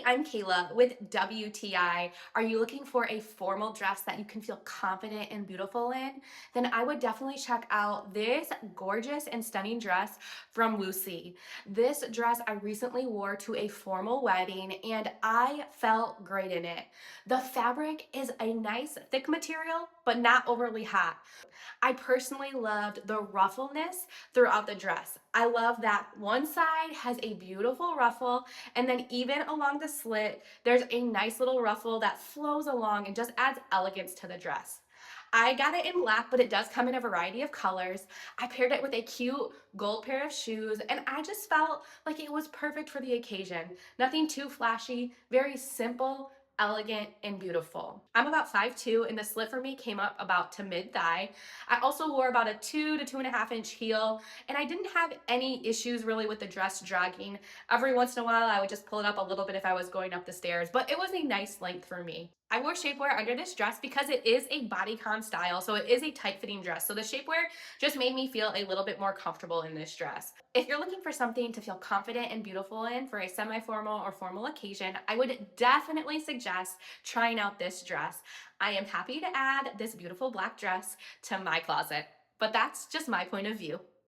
Hey, I'm Kayla with WTI. Are you looking for a formal dress that you can feel confident and beautiful in? Then I would definitely check out this gorgeous and stunning dress from WOOSEA. This dress I recently wore to a formal wedding and I felt great in it. The fabric is a nice thick material, but not overly hot. I personally loved the ruffleness throughout the dress. I love that one side has a beautiful ruffle, and then even along the slit, there's a nice little ruffle that flows along and just adds elegance to the dress. I got it in black, but it does come in a variety of colors. I paired it with a cute gold pair of shoes, and I just felt like it was perfect for the occasion. Nothing too flashy, very simple, elegant, and beautiful. I'm about 5'2", and the slit for me came up about to mid-thigh. I also wore about a 2 to 2.5 inch heel, and I didn't have any issues really with the dress dragging. Every once in a while, I would just pull it up a little bit if I was going up the stairs, but it was a nice length for me. I wore shapewear under this dress because it is a bodycon style, so it is a tight-fitting dress. So the shapewear just made me feel a little bit more comfortable in this dress. If you're looking for something to feel confident and beautiful in for a semi-formal or formal occasion, I would definitely suggest trying out this dress. I am happy to add this beautiful black dress to my closet, but that's just my point of view.